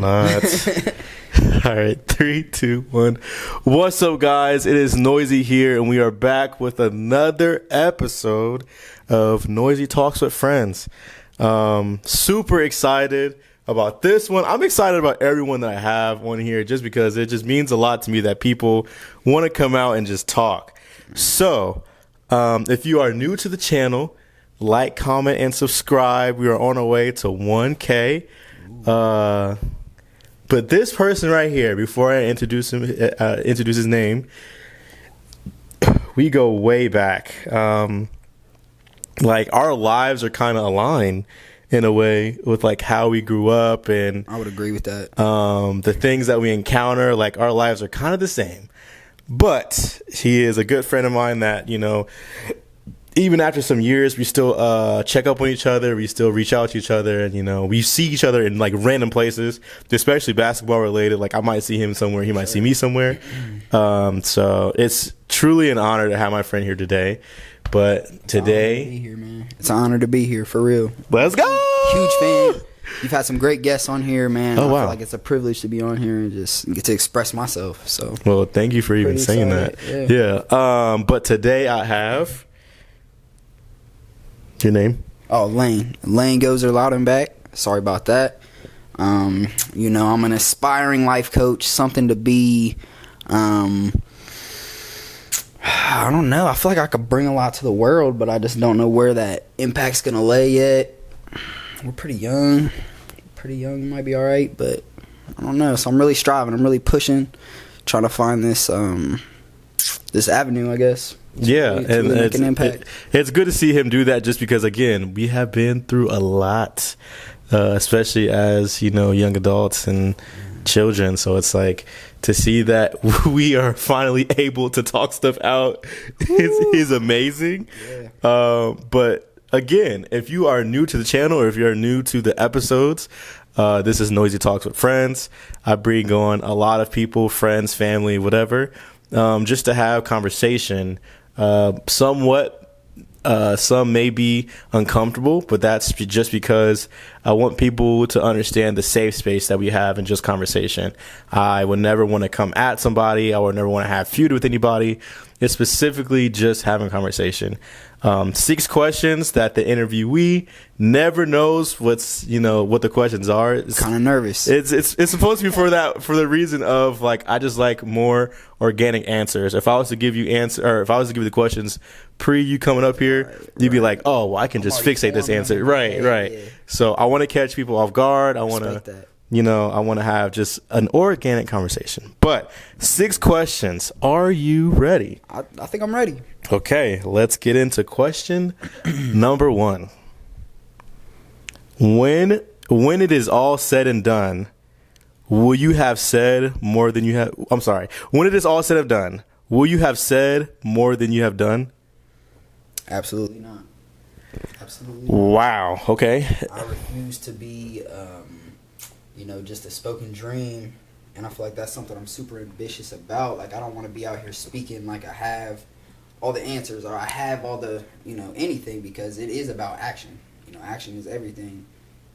not. All right, 3, 2, 1. What's up, guys? It is Noiz.I here, and we are back with another episode of Noiz.I Talks with Friends. Super excited about this one. I'm excited about everyone that I have on here just because it just means a lot to me that people want to come out and just talk. So, if you are new to the channel, like, comment, and subscribe. We are on our way to 1K. But this person right here, before I introduce him, introduce his name, we go way back. Like, our lives are kind of aligned in a way with like how we grew up, and I would agree with that. The things that we encounter, like our lives are kind of the same. But he is a good friend of mine that, you know, even after some years, we still check up on each other. We still reach out to each other, and, you know, we see each other in like random places, especially basketball related. Like, I might see him somewhere, he might see me somewhere. So it's truly an honor to have my friend here today. But today, It's an honor to be here, man. It's an honor to be here, for real. Let's go. Huge fan. You've had some great guests on here, man. Oh, wow. I feel like it's a privilege to be on here and just get to express myself. So, well, thank you for even saying that. Yeah. But today I have your name. Oh, Lane. Lane goes are loud and back. Sorry about that. You know, I'm an aspiring life coach, something to be. I don't know. I feel like I could bring a lot to the world, but I just don't know where that impact's gonna lay yet. We're pretty young. Might be all right, but I don't know. So I'm really striving. I'm really pushing, trying to find this this avenue, I guess. Yeah, and make an impact. It's good to see him do that, just because, again, we have been through a lot, especially as, you know, young adults and children. So it's like, to see that we are finally able to talk stuff out is amazing. Yeah. But again, if you are new to the channel, or if you're new to the episodes, this is Noiz.I Talks with Friends. I bring on a lot of people, friends, family, whatever, just to have conversation. Somewhat, some may be uncomfortable, but that's just because I want people to understand the safe space that we have in just conversation. I would never want to come at somebody. I would never want to have feud with anybody. It's specifically just having conversation. 6 questions that the interviewee never knows what the questions are. Kind of nervous. It's supposed to be for the reason of, like, I just like more organic answers. If I was to give you the questions pre you coming up here, you'd be like, oh, well, I can just fixate this answer. Right. Yeah. So I want to catch people off guard. I want to, I want to have just an organic conversation. But 6 questions. Are you ready? I think I'm ready. Okay, let's get into question number 1. When it is all said and done, will you have said more than you have? I'm sorry. When it is all said and done, will you have said more than you have done? Absolutely not. Absolutely not. Wow. Okay. I refuse to be, just a spoken dream. And I feel like that's something I'm super ambitious about. Like, I don't want to be out here speaking like I have all the answers, or I have all the, anything, because it is about action. Action is everything.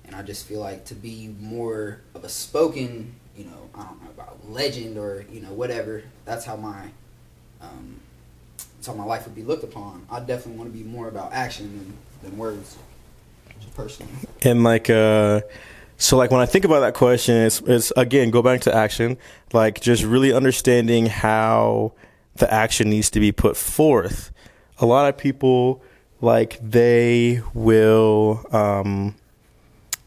And I just feel like to be more of a spoken, I don't know about legend or, whatever, that's how my life would be looked upon. I definitely want to be more about action than words, personally. And like, so like when I think about that question, it's again, go back to action, like just really understanding how the action needs to be put forth. A lot of people, like, they will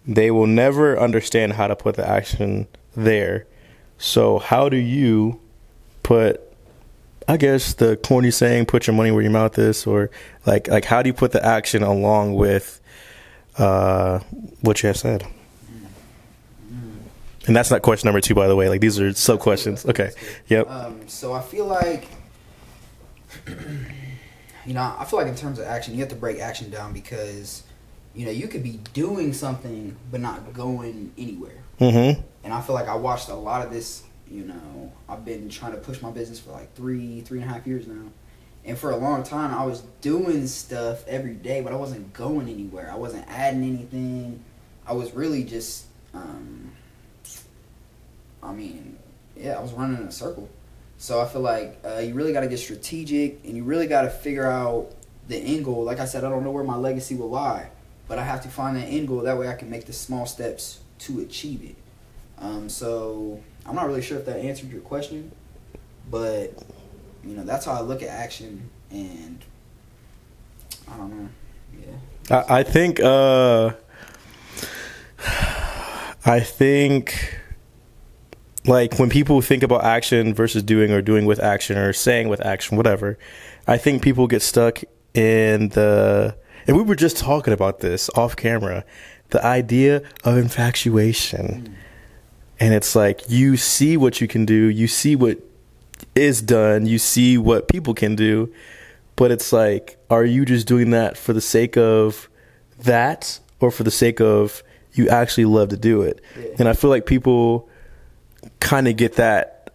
never understand how to put the action there. So how do you put, I guess, the corny saying, put your money where your mouth is, or like how do you put the action along with what you have said? And that's not question number 2, by the way. Like, these are sub questions. Okay. Yep. So I feel like, I feel like in terms of action, you have to break action down, because, you could be doing something but not going anywhere. Mm-hmm. And I feel like I watched a lot of this. I've been trying to push my business for like 3.5 years now. And for a long time, I was doing stuff every day, but I wasn't going anywhere. I wasn't adding anything. I was really just I was running in a circle. So I feel like you really got to get strategic, and you really got to figure out the end goal. Like I said, I don't know where my legacy will lie, but I have to find that end goal. That way I can make the small steps to achieve it. So I'm not really sure if that answered your question, but that's how I look at action, and I don't know. Yeah. I think like when people think about action versus doing, or doing with action, or saying with action, whatever, I think people get stuck in and we were just talking about this off camera, the idea of infatuation. And it's like, you see what you can do, you see what is done, you see what people can do, but it's like, are you just doing that for the sake of that, or for the sake of you actually love to do it? Yeah. And I feel like people kind of get that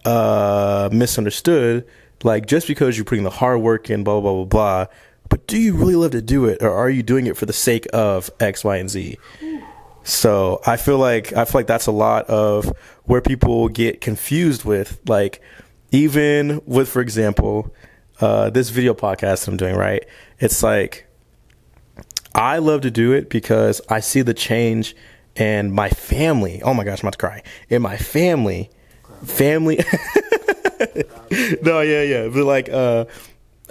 misunderstood. Like, just because you're putting the hard work in, blah, blah, blah, blah, but do you really love to do it, or are you doing it for the sake of X, Y, and Z? So I feel like that's a lot of where people get confused with, like, even with, for example, this video podcast that I'm doing, right? It's like, I love to do it because I see the change in my family. Oh my gosh, I'm about to cry. In my family. No, yeah. But like,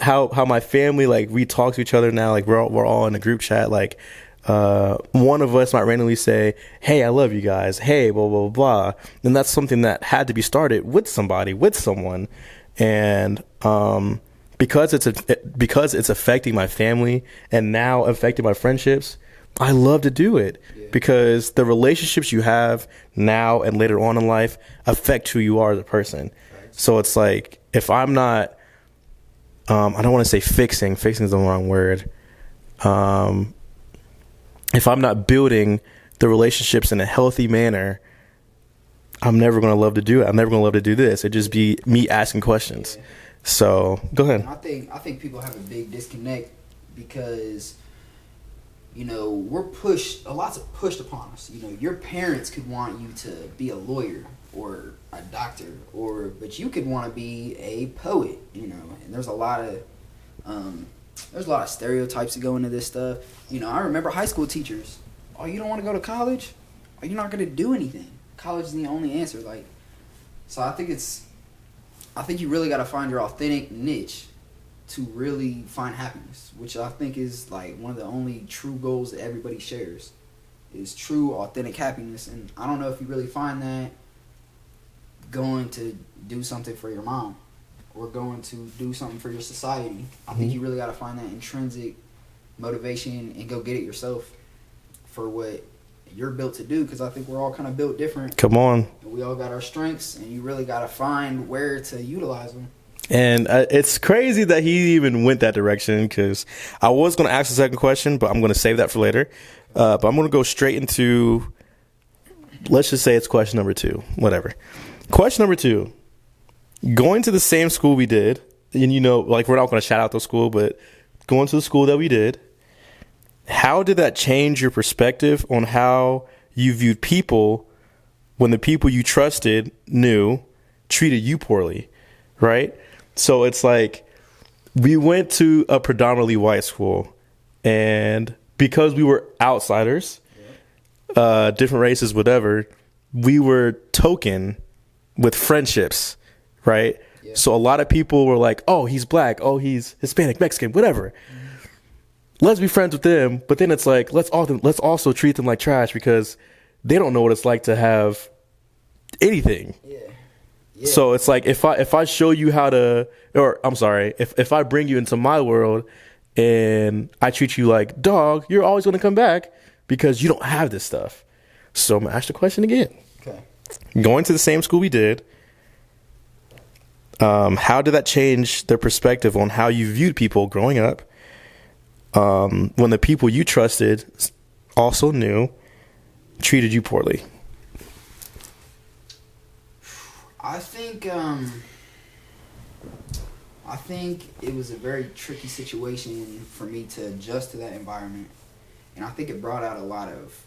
how my family, like, we talk to each other now. Like, we're all in a group chat. Like, one of us might randomly say, "Hey, I love you guys. Hey, blah, blah, blah." And that's something that had to be started with someone. And, because it's affecting my family and now affecting my friendships, I love to do it. Yeah. Because the relationships you have now and later on in life affect who you are as a person. Right. So it's like, if I'm not, I don't want to say fixing is the wrong word. If I'm not building the relationships in a healthy manner, I'm never going to love to do it. I'm never going to love to do this. It'd just be me asking questions. Yeah. So go ahead. I think people have a big disconnect because, we're pushed. A lot's pushed upon us. Your parents could want you to be a lawyer or a doctor, but you could want to be a poet. And there's a lot of stereotypes that go into this stuff. I remember high school teachers. Oh, you don't want to go to college? Are you not going to do anything? College is the only answer. So I think you really got to find your authentic niche to really find happiness, which I think is like one of the only true goals that everybody shares, is true authentic happiness. And I don't know if you really find that going to do something for your mom or going to do something for your society. I think you really got to find that intrinsic motivation and go get it yourself for what you're built to do, because I think we're all kind of built different. Come on. We all got our strengths, and you really got to find where to utilize them. And it's crazy that he even went that direction, because I was going to ask the second question, but I'm going to save that for later. But I'm going to go straight into, let's just say it's question number 2, whatever. Question number 2, going to the same school we did, and like, we're not going to shout out the school, but going to the school that we did, how did that change your perspective on how you viewed people when the people you trusted knew treated you poorly, right? So it's like, we went to a predominantly white school, and because we were outsiders, different races, whatever, we were token with friendships, right? Yeah. So a lot of people were like, oh, he's black, oh, he's Hispanic, Mexican, whatever. Let's be friends with them. But then it's like, let's also treat them like trash, because they don't know what it's like to have anything. Yeah. So it's like, if I show you how to, or I'm sorry, if I bring you into my world and I treat you like dog, you're always going to come back because you don't have this stuff. So I'm going to ask the question again. Okay. Going to the same school we did, how did that change the perspective on how you viewed people growing up, when the people you trusted also knew treated you poorly? I think it was a very tricky situation for me to adjust to that environment, and I think it brought out a lot of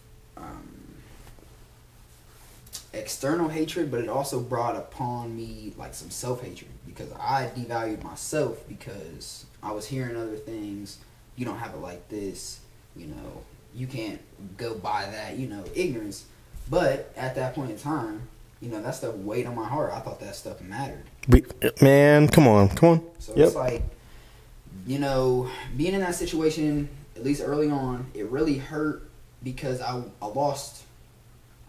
external hatred, but it also brought upon me like some self-hatred because I devalued myself because I was hearing other things. You don't have it like this, you know, you can't go by that, you know, ignorance. But at that point in time, you know, that stuff weighed on my heart. I thought that stuff mattered. Man, come on. So It's like, you know, being in that situation, at least early on, it really hurt because I lost.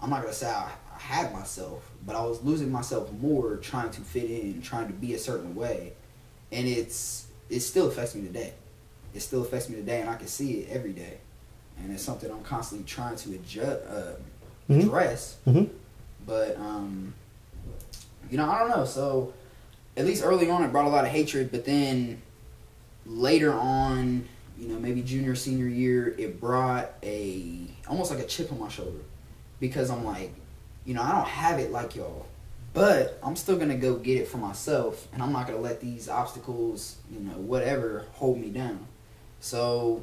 I'm not gonna say I had myself, but I was losing myself more trying to fit in, trying to be a certain way, and it still affects me today. It still affects me today, and I can see it every day, and it's something I'm constantly trying to address. Mm-hmm. But you know, I don't know. So at least early on, it brought a lot of hatred, but then later on, you know, maybe junior, senior year, it brought almost like a chip on my shoulder. Because I'm like, you know, I don't have it like y'all, but I'm still going to go get it for myself, and I'm not going to let these obstacles, you know, whatever, hold me down. So,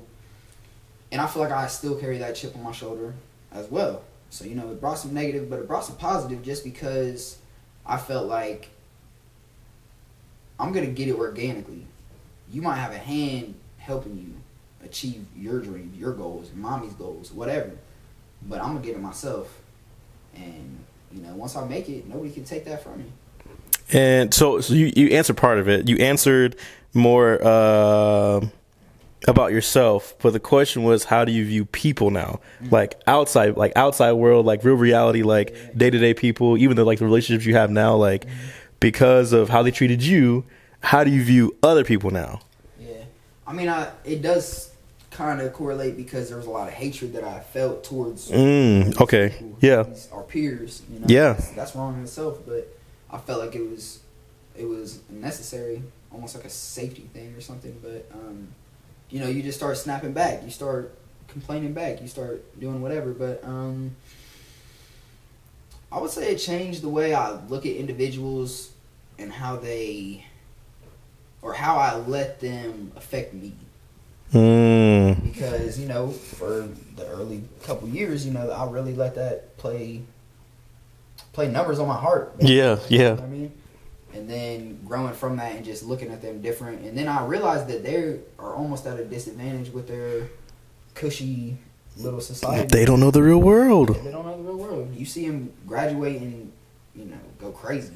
and I feel like I still carry that chip on my shoulder as well. So, you know, it brought some negative, but it brought some positive just because I felt like I'm going to get it organically. You might have a hand helping you achieve your dreams, your goals, mommy's goals, whatever. But I'm going to get it myself. And, you know, once I make it, nobody can take that from me. And so you answered part of it. You answered more about yourself, but the question was, how do you view people now? Mm-hmm. Like outside world, like real reality, like day-to-day people, even the like the relationships you have now, like because of how they treated you, how do you view other people now? Yeah. I mean, it does kind of correlate because there was a lot of hatred that I felt towards okay people, yeah, our peers, you know. Yeah, that's wrong in itself, but I felt like it was necessary, almost like a safety thing or something. But you know, you just start snapping back, you start complaining back, you start doing whatever. But I would say it changed the way I look at individuals and how I let them affect me. Because, you know, for the early couple years, you know, I really let that play numbers on my heart. Yeah. You know what I mean? And then growing from that and just looking at them different. And then I realized that they are almost at a disadvantage with their cushy little society. They don't know the real world. They don't know the real world. You see them graduate and, you know, go crazy.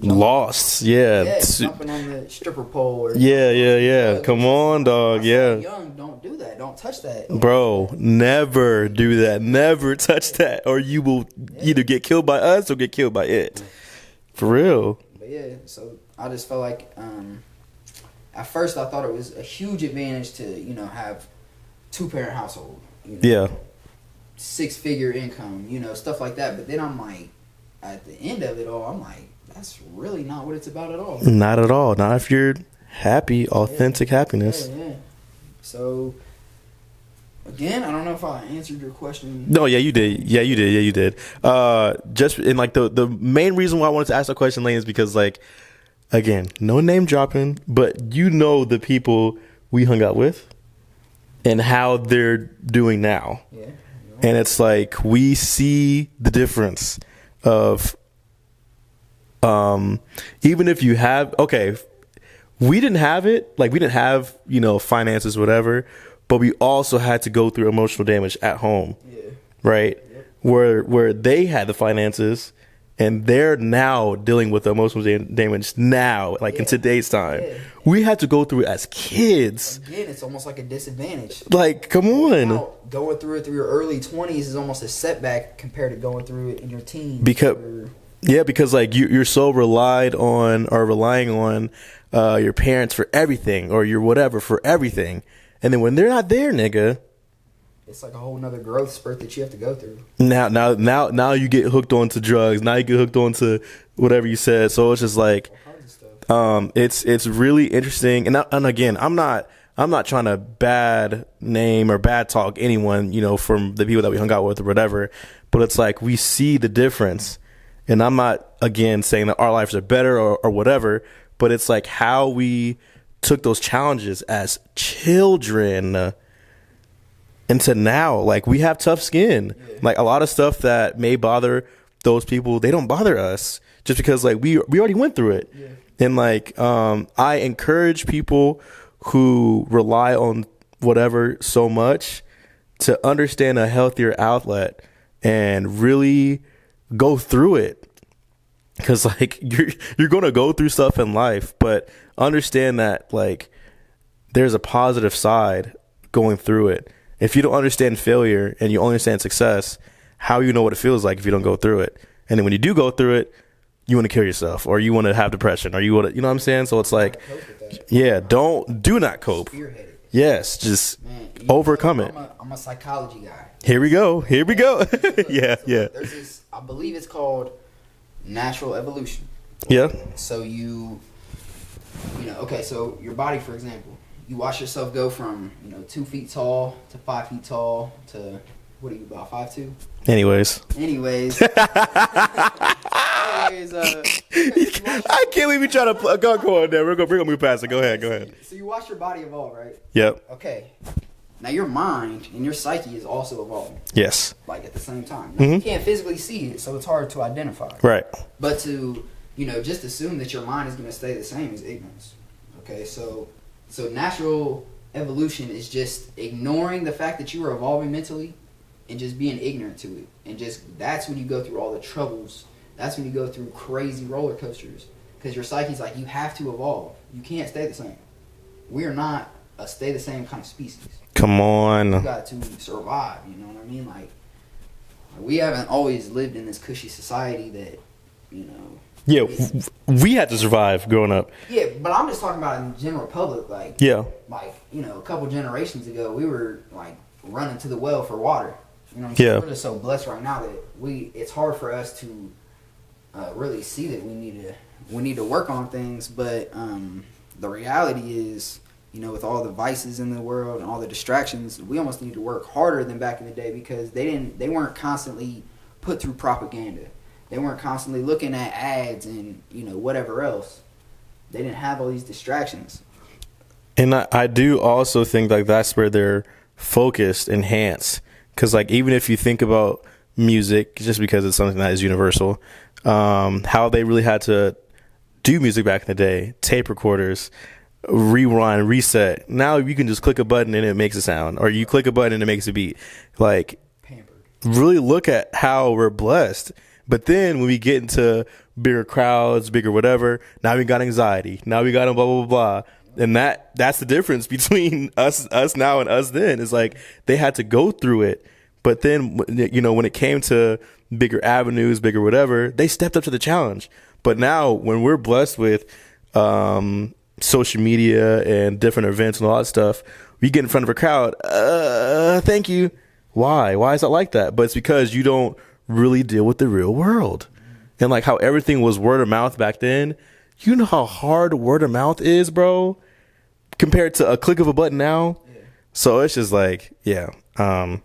Lost, jumping on the stripper pole. Or yeah. Come on, dog. Yeah. Young, don't do that. Don't touch that, bro. Never do that. Never touch that, or you will either get killed by us or get killed by it. For real. But yeah, so I just felt like at first I thought it was a huge advantage to, you know, have 2-parent household. You know, yeah. 6-figure income, you know, stuff like that. But then I'm like, at the end of it all, I'm like, that's really not what it's about at all. Not at all. Not if you're happy, authentic happiness. Yeah. So, again, I don't know if I answered your question. No, yeah, you did. Yeah, you did. Just in like the main reason why I wanted to ask that question, Lane, is because like, again, no name dropping, but you know the people we hung out with and how they're doing now. Yeah. And it's like we see the difference of even if you have we didn't have it, like we didn't have, you know, finances, whatever, but we also had to go through emotional damage at home. Right. Where they had the finances and they're now dealing with the emotional damage now, like in today's time. We had to go through it as kids. Again, it's almost like a disadvantage. Like, come on. Now, going through it through your early 20s is almost a setback compared to going through it in your teens. Because like you're so relying on your parents for everything, or your whatever for everything, and then when they're not there, nigga, it's like a whole nother growth spurt that you have to go through. Now you get hooked onto drugs. Now you get hooked onto whatever you said. So it's just like, it's really interesting. And again, I'm not trying to bad name or bad talk anyone, you know, from the people that we hung out with or whatever. But it's like we see the difference. And I'm not, again, saying that our lives are better or whatever, but it's like how we took those challenges as children into now. Like, we have tough skin. Like, a lot of stuff that may bother those people, they don't bother us just because like we already went through it. Yeah. And like I encourage people who rely on whatever so much to understand a healthier outlet and really go through it. Because like you're going to go through stuff in life, but understand that like there's a positive side going through it. If you don't understand failure and you only understand success, how you know what it feels like if you don't go through it? And then when you do go through it, you want to kill yourself, or you want to have depression, or you want to, you know what I'm saying? So it's like, yeah, do not cope. Yes, just overcome it. I'm a psychology guy. Here we go. Yeah. There's this, I believe it's called natural evolution. Yeah. So okay, so your body, for example, you watch yourself go from 2 feet tall to 5 feet tall to what are you, about 5'2"? Anyways. I can't believe you trying to go on there. We're gonna move past it. Go ahead. So you watch your body evolve, right? Yep. Okay. Now your mind and your psyche is also evolving. Yes. Like at the same time. Now, you can't physically see it, so it's hard to identify. Right. But to just assume that your mind is going to stay the same is ignorance. Okay, so natural evolution is just ignoring the fact that you are evolving mentally and just being ignorant to it. And just that's when you go through all the troubles. That's when you go through crazy roller coasters. Because your psyche's like, you have to evolve. You can't stay the same. We're not a stay the same kind of species. Come on. You got to survive, you know what I mean? Like we haven't always lived in this cushy society that, Yeah, we had to survive growing up. Yeah, but I'm just talking about in the general public. Like, yeah. Like, a couple generations ago, we were, like, running to the well for water. You know what I'm saying? Yeah. We're just so blessed right now that it's hard for us to really see that we need to work on things. But the reality is, with all the vices in the world and all the distractions, we almost need to work harder than back in the day because they weren't constantly put through propaganda. They weren't constantly looking at ads and, whatever else. They didn't have all these distractions. And I do also think like that's where they're focused, enhanced. Because like even if you think about music, just because it's something that is universal, how they really had to do music back in the day, tape recorders, rewind, reset. Now you can just click a button and it makes a sound, or you click a button and it makes a beat. Like, pampered. Really look at how we're blessed. But then when we get into bigger crowds, bigger whatever, now we got anxiety. Now we got blah, blah, blah, blah. And that's the difference between us now and us then. Is like they had to go through it. But then, when it came to bigger avenues, bigger whatever, they stepped up to the challenge. But now when we're blessed with social media and different events and all that stuff, we get in front of a crowd. Thank you. Why? Why is it like that? But it's because you don't really deal with the real world. And like how everything was word of mouth back then, you know how hard word of mouth is, bro, compared to a click of a button now. Yeah. So it's just like, yeah. I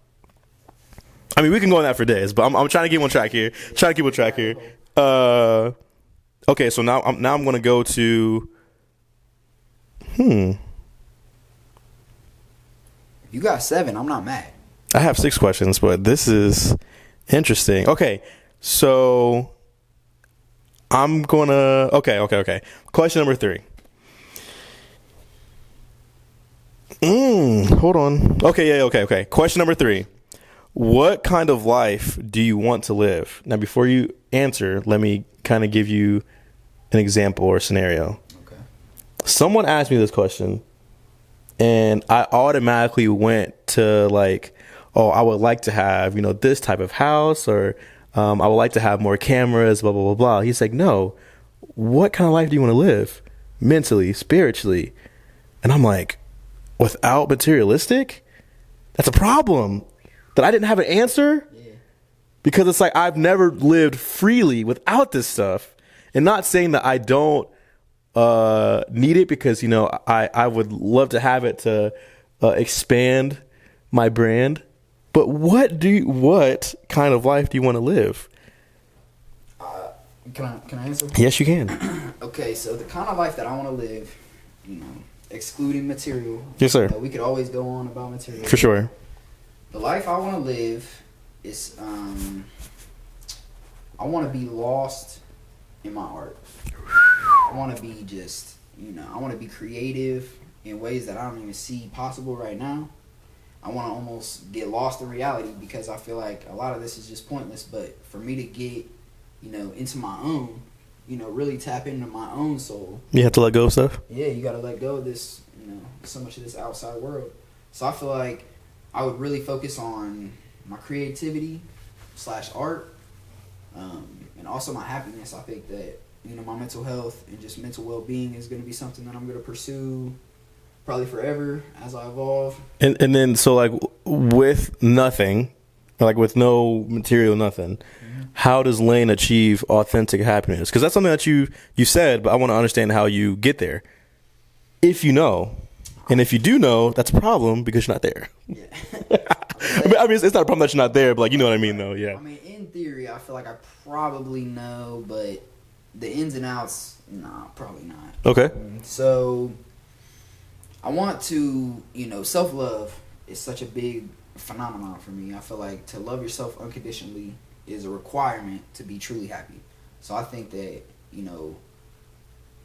mean, we can go on that for days, but I'm trying to keep on track here. Okay, so now I'm going to go to, If you got 7, I'm not mad. I have 6 questions, but this is interesting. Okay, so I'm going to... Okay. Question number 3. Hold on. Okay. Question number 3. What kind of life do you want to live? Now, before you answer, let me kind of give you an example or scenario. Okay. Someone asked me this question, and I automatically went to like, oh, I would like to have, this type of house, or I would like to have more cameras, blah, blah, blah, blah. He's like, no, what kind of life do you want to live? Mentally, spiritually? And I'm like, without materialistic? That's a problem. That I didn't have an answer? Yeah. Because it's like I've never lived freely without this stuff. And not saying that I don't need it, because, I would love to have it to expand my brand. But what kind of life do you want to live? Can I answer? Yes, you can. Okay, so the kind of life that I want to live, excluding material. Yes, sir. We could always go on about material. For sure. The life I want to live is I want to be lost in my art. I want to be just, I want to be creative in ways that I don't even see possible right now. I want to almost get lost in reality because I feel like a lot of this is just pointless. But for me to get, into my own, really tap into my own soul. You have to let go of stuff? Yeah, you got to let go of this, so much of this outside world. So I feel like I would really focus on my creativity / art, and also my happiness. I think that, my mental health and just mental well-being is going to be something that I'm going to pursue probably forever as I evolve. And then, so like with nothing, like with no material, nothing, how does Lane achieve authentic happiness? Because that's something that you said, but I want to understand how you get there. If you know, and if you do know, that's a problem because you're not there. Yeah. I mean, it's not a problem that you're not there, but like, you know what I mean, though. Yeah. I mean, in theory, I feel like I probably know, but the ins and outs, nah, probably not. Okay. So I want to, self-love is such a big phenomenon for me. I feel like to love yourself unconditionally is a requirement to be truly happy. So I think that,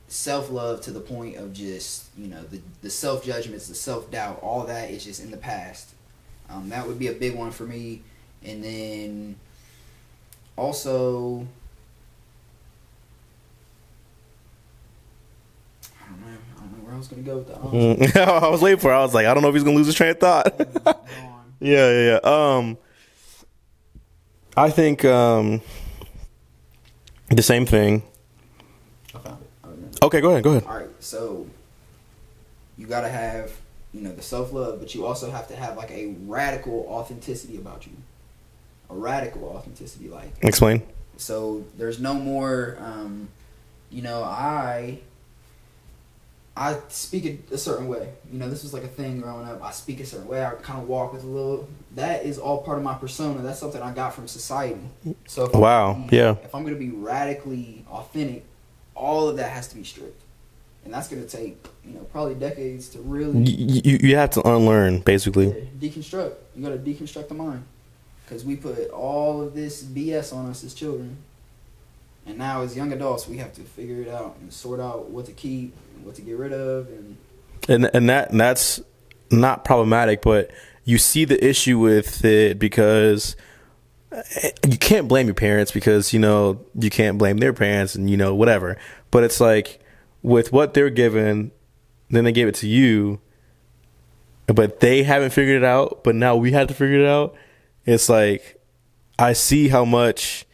self-love to the point of just, the self-judgments, the self-doubt, all that is just in the past. That would be a big one for me. And then also, I don't know where I was going to go with that. I was waiting for it. I was like, I don't know if he's going to lose his train of thought. Yeah. I think the same thing. I found it. Okay, go ahead. All right, so you got to have, the self-love, but you also have to have like a radical authenticity about you. A radical authenticity, like. Explain. So there's no more, I speak a certain way. This was like a thing growing up. I speak a certain way. I kind of walk with a little. That is all part of my persona. That's something I got from society. So if if I'm going to be radically authentic, all of that has to be stripped. And that's going to take, probably decades to really... You have to unlearn, basically. Yeah, deconstruct. You got to deconstruct the mind. Because we put all of this BS on us as children. And now as young adults, we have to figure it out and sort out what to keep and what to get rid of. And that's not problematic, but you see the issue with it because you can't blame your parents because, you can't blame their parents and, whatever. But it's like with what they're given, then they gave it to you, but they haven't figured it out, but now we have to figure it out. It's like I see how much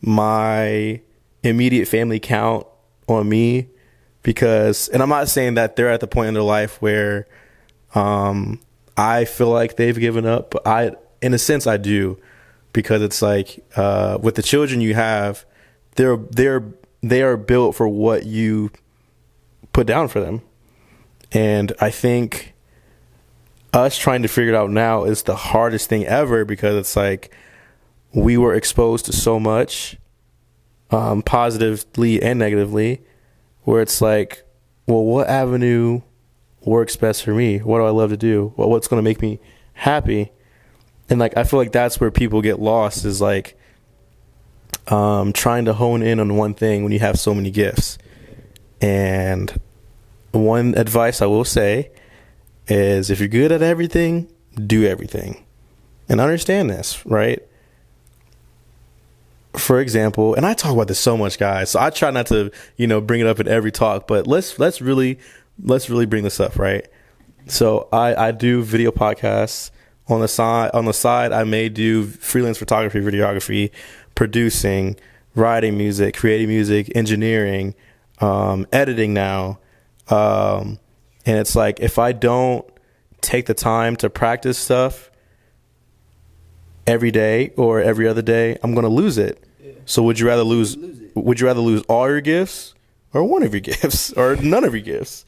my immediate family count on me because, and I'm not saying that they're at the point in their life where I feel like they've given up, but in a sense I do, because it's like with the children you have, they are built for what you put down for them. And I think us trying to figure it out now is the hardest thing ever because it's like we were exposed to so much positively and negatively where it's like, well, what avenue works best for me? What do I love to do? What's going to make me happy? And like I feel like that's where people get lost is like trying to hone in on one thing when you have so many gifts. And one advice I will say is if you're good at everything, do everything. And understand this, right? For example, and I talk about this so much, guys, so I try not to, bring it up in every talk, but let's really bring this up, right? So I do video podcasts on the side. I may do freelance photography, videography, producing, writing music, creating music, engineering, editing now. And it's like, if I don't take the time to practice stuff every day or every other day, I'm going to lose it. Yeah. So would you rather lose all your gifts or one of your gifts or none of your gifts?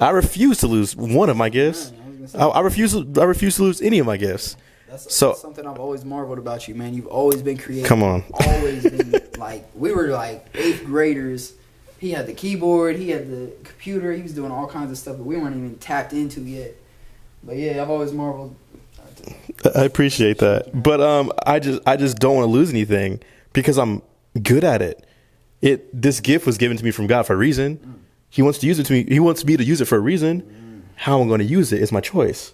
I refuse to lose one of my gifts. I refuse to lose any of my gifts. That's something I've always marveled about you, man. You've always been creative. Come on. Always been like, we were like 8th graders. He had the keyboard, he had the computer, he was doing all kinds of stuff that we weren't even tapped into yet. But yeah, I've always marveled. I appreciate that. But I just don't want to lose anything because I'm good at it. This gift was given to me from God for a reason. He wants to use it to me. He wants me to use it for a reason. How I'm going to use it is my choice.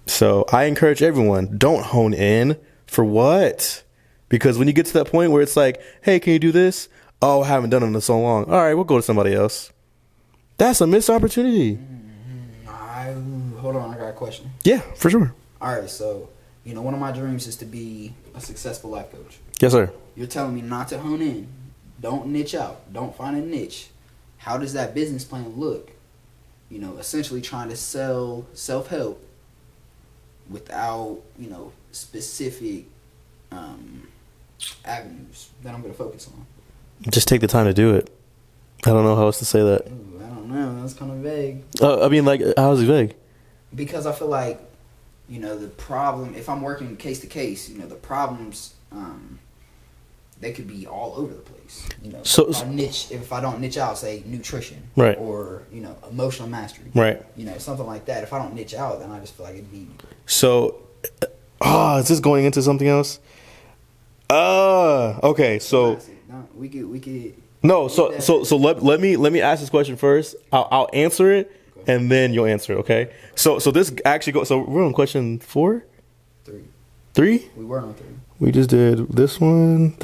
So I encourage everyone, don't hone in for what? Because when you get to that point where it's like, hey, can you do this? Oh, I haven't done it in so long. All right, we'll go to somebody else. That's a missed opportunity. Hold on, I got a question. Yeah, for sure. All right, so, one of my dreams is to be a successful life coach. Yes, sir. You're telling me not to hone in. Don't niche out. Don't find a niche. How does that business plan look? Essentially trying to sell self-help without, specific avenues that I'm going to focus on. Just take the time to do it. I don't know how else to say that. Ooh, I don't know. That's kind of vague. I mean, like, how is it vague? Because I feel like, the problem, if I'm working case to case, the problems, they could be all over the place. So if I don't niche out, say nutrition, right, or emotional mastery, right, something like that. If I don't niche out, then I just feel like it'd be. So, is this going into something else? Okay, so we could. No, so let me ask this question first. I'll answer it, and then you'll answer it. Okay. So this actually goes. So we're on question 4, 3. 3. We were on 3. We just did this one.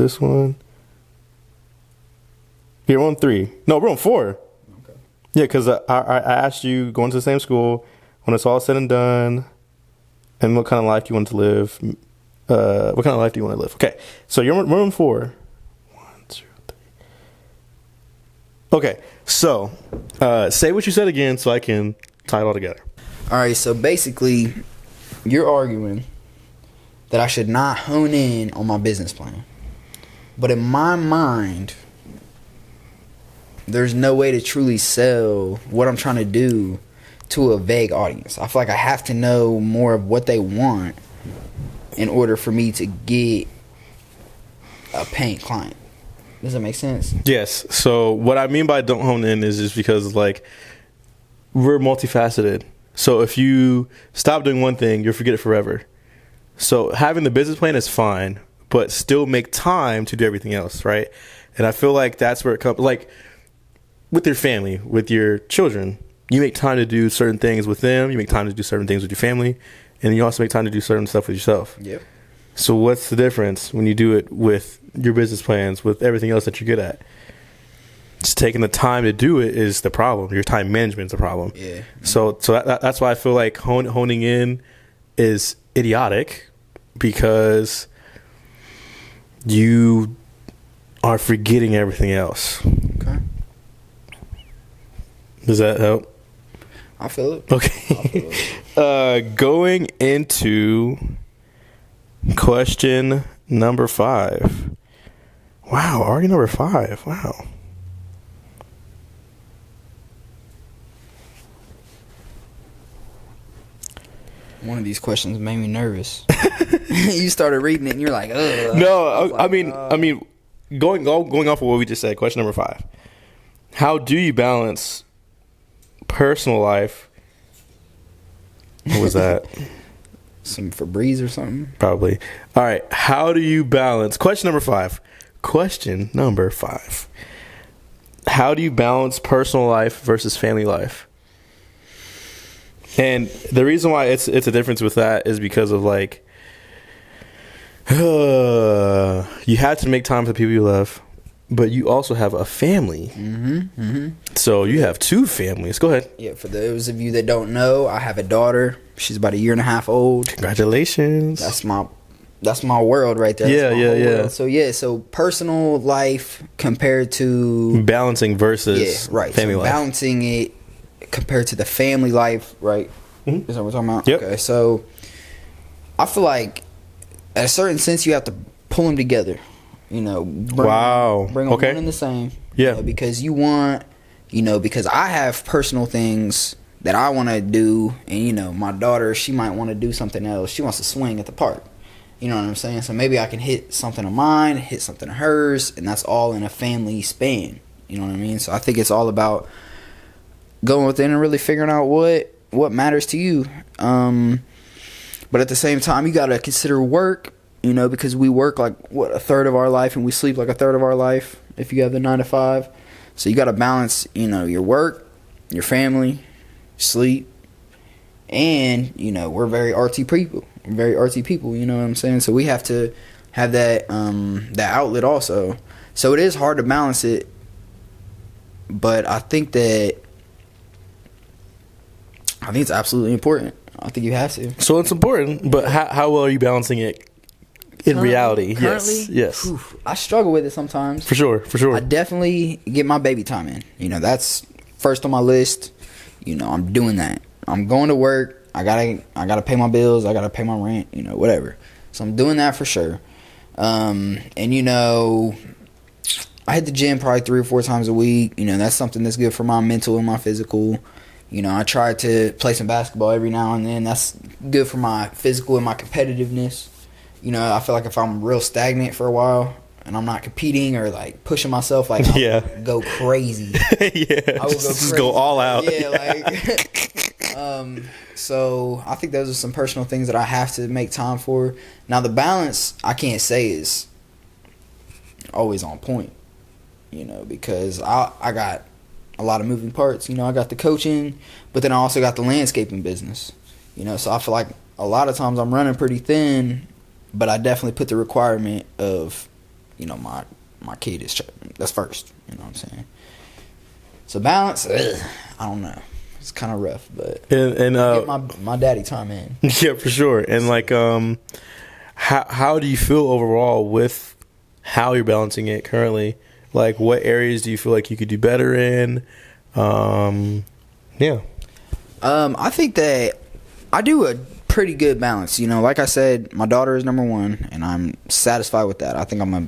You're on 3. No, we're on 4. Okay. Yeah, because I asked you going to the same school when it's all said and done, and what kind of life do you want to live? What kind of life do you want to live? Okay, so we're on 4. 1, 2, 3. Okay, so say what you said again so I can tie it all together. All right, so basically, you're arguing that I should not hone in on my business plan. But in my mind, there's no way to truly sell what I'm trying to do to a vague audience. I feel like I have to know more of what they want in order for me to get a paying client. Does that make sense? Yes. So what I mean by don't hone in is just because, like, we're multifaceted. So if you stop doing one thing, you'll forget it forever. So having the business plan is fine, but still make time to do everything else, right? And I feel like that's where it comes, like with your family, with your children, you make time to do certain things with them, you make time to do certain things with your family, and you also make time to do certain stuff with yourself. Yep. So what's the difference when you do it with your business plans, with everything else that you're good at? Just taking the time to do it is the problem. Your time management is the problem. Yeah. So that's why I feel like honing in is idiotic, because you are forgetting everything else. Okay. Does that help? I feel it. Okay. Going into question number 5. Wow, already number 5. Wow. One of these questions made me nervous. You started reading it and you're like, ugh. No, I mean, going off of what we just said, question number 5. How do you balance personal life? What was that? Some Febreze or something? Probably. All right. How do you balance? Question number 5. Question number 5. How do you balance personal life versus family life? And the reason why it's a difference with that is because of, like, you have to make time for the people you love, but you also have a family. Mm-hmm, mm-hmm. So you have 2 families. Go ahead. Yeah, for those of you that don't know, I have a daughter. She's about 1.5 years old. Congratulations. That's my world right there. Yeah. World. So personal life compared to balancing versus family life. Balancing it compared to the family life, right? Mm-hmm. Is that what we're talking about? Yep. Okay, so I feel like at a certain sense you have to pull them together. Bring them one and the same. Yeah. Because you want, because I have personal things that I want to do, and my daughter, she might want to do something else. She wants to swing at the park. You know what I'm saying? So maybe I can hit something of mine, hit something of hers, and that's all in a family span. You know what I mean? So I think it's all about going within and really figuring out what matters to you. But at the same time, you got to consider work. you know, because we work like a third of our life and we sleep like a third of our life if you have the 9 to 5. So you got to balance, you know, your work, your family, sleep, and, you know, we're very artsy people. We're very artsy people, you know what I'm saying? So we have to have that that outlet also. So it is hard to balance it, but I think it's absolutely important. I think you have to. So it's important, but how well are you balancing it in reality? Currently, yes. Whew, I struggle with it sometimes. For sure. I definitely get my baby time in. You know, that's first on my list. You know, I'm doing that. I'm going to work. I gotta pay my bills. I gotta pay my rent. You know, whatever. So I'm doing that for sure. And you know, I hit the gym probably 3 or 4 times a week. You know, that's something that's good for my mental and my physical. You know, I try to play some basketball every now and then. That's good for my physical and my competitiveness. You know, I feel like if I'm real stagnant for a while and I'm not competing or like pushing myself, like I'll go crazy. I will just go all out. Yeah, like so I think those are some personal things that I have to make time for. Now the balance I can't say is always on point. You know, because I got a lot of moving parts. You know, I got the coaching, but then I also got the landscaping business. You know, so I feel like a lot of times I'm running pretty thin, but I definitely put the requirement of, you know, my kid that's first. You know what I'm saying? So balance, I don't know. It's kind of rough, but and get my daddy time in. Yeah, for sure. And like, how do you feel overall with how you're balancing it currently? Like, what areas do you feel like you could do better in? Yeah. I think that I do a pretty good balance. You know, like I said, my daughter is number one, and I'm satisfied with that. I think I'm a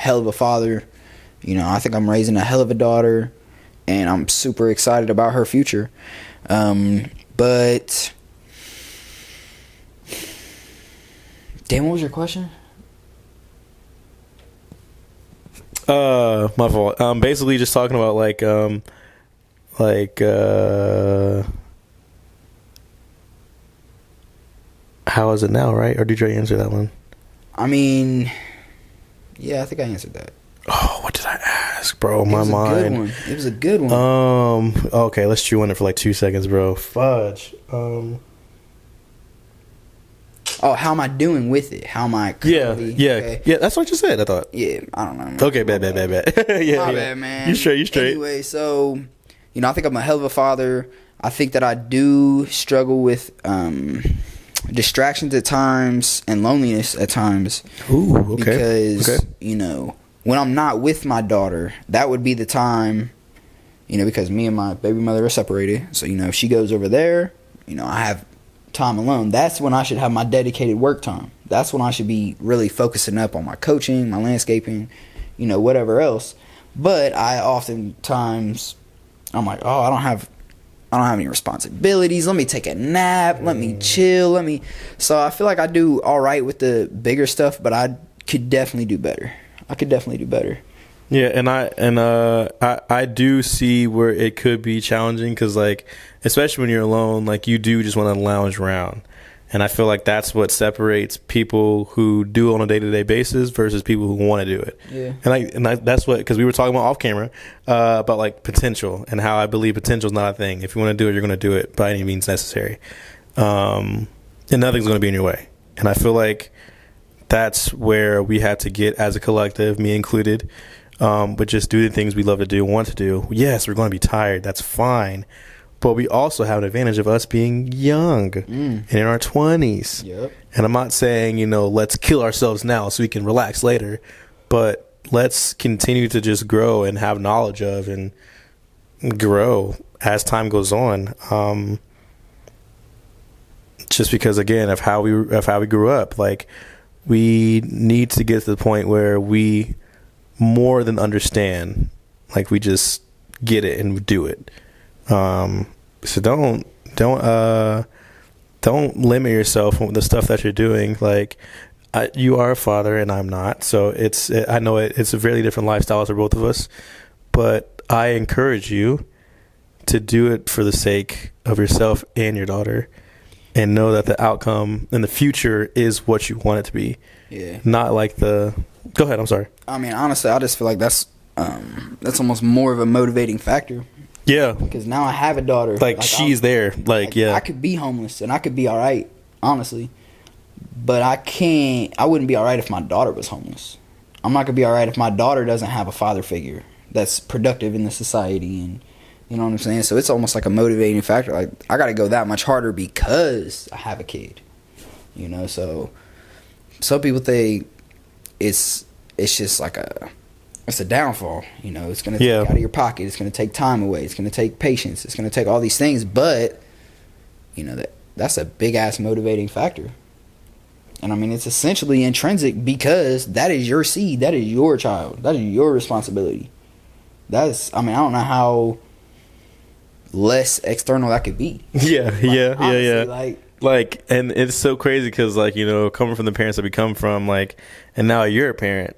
hell of a father. You know, I think I'm raising a hell of a daughter, and I'm super excited about her future. But, damn, what was your question? My fault. Basically just talking about how is it now, right? Or did you answer that one? I mean, yeah, I think I answered that. Oh, what did I ask, bro? My mind. It was a good one. Okay, let's chew on it for like 2 seconds, bro. Fudge. Oh, how am I doing with it? How am I currently? Yeah. That's what you said, I thought. Yeah, I don't know. Man. Okay, bad. Yeah, My bad, man. You straight. Anyway, so, you know, I think I'm a hell of a father. I think that I do struggle with distractions at times and loneliness at times. Ooh, okay. Because, you know, when I'm not with my daughter, that would be the time, you know, because me and my baby mother are separated. So, you know, if she goes over there, you know, I have time alone. That's when I should have my dedicated work time. That's when I should be really focusing up on my coaching, my landscaping, you know, whatever else. But I oftentimes, I'm like, oh, I don't have any responsibilities. Let me take a nap. Let me chill. So I feel like I do all right with the bigger stuff, but I could definitely do better. Yeah, and I do see where it could be challenging because, like, especially when you're alone, like, you do just want to lounge around. And I feel like that's what separates people who do it on a day-to-day basis versus people who want to do it. Yeah. And that's what, because we were talking about off camera about, like, potential and how I believe potential is not a thing. If you want to do it, you're going to do it by any means necessary. And nothing's going to be in your way. And I feel like that's where we have to get as a collective, me included, but just do the things we love to do, want to do. Yes, we're going to be tired. That's fine. But we also have an advantage of us being young and in our 20s. Yep. And I'm not saying, you know, let's kill ourselves now so we can relax later. But let's continue to just grow and have knowledge of and grow as time goes on. Just because, again, of how we grew up. Like, we need to get to the point where we more than understand. Like, we just get it and do it. So don't limit yourself with the stuff that you're doing. Like, you are a father and I'm not, so I know it's a really different lifestyle for both of us, but I encourage you to do it for the sake of yourself and your daughter, and know that the outcome in the future is what you want it to be. Yeah. Not like the. Go ahead. I'm sorry. I mean, honestly, I just feel like that's almost more of a motivating factor. Yeah. Because now I have a daughter. Like she's there. Like yeah. I could be homeless and I could be all right, honestly. But I wouldn't be all right if my daughter was homeless. I'm not going to be all right if my daughter doesn't have a father figure that's productive in the society. And you know what I'm saying? So it's almost like a motivating factor. Like, I got to go that much harder because I have a kid. You know, so some people think it's just like it's a downfall. You know, it's going to take out of your pocket. It's going to take time away. It's going to take patience. It's going to take all these things. But, you know, that's a big-ass motivating factor. And I mean, it's essentially intrinsic because that is your seed. That is your child. That is your responsibility. I mean, I don't know how less external that could be. Yeah, honestly, Like, and it's so crazy because, like, you know, coming from the parents that we come from, like, and now you're a parent.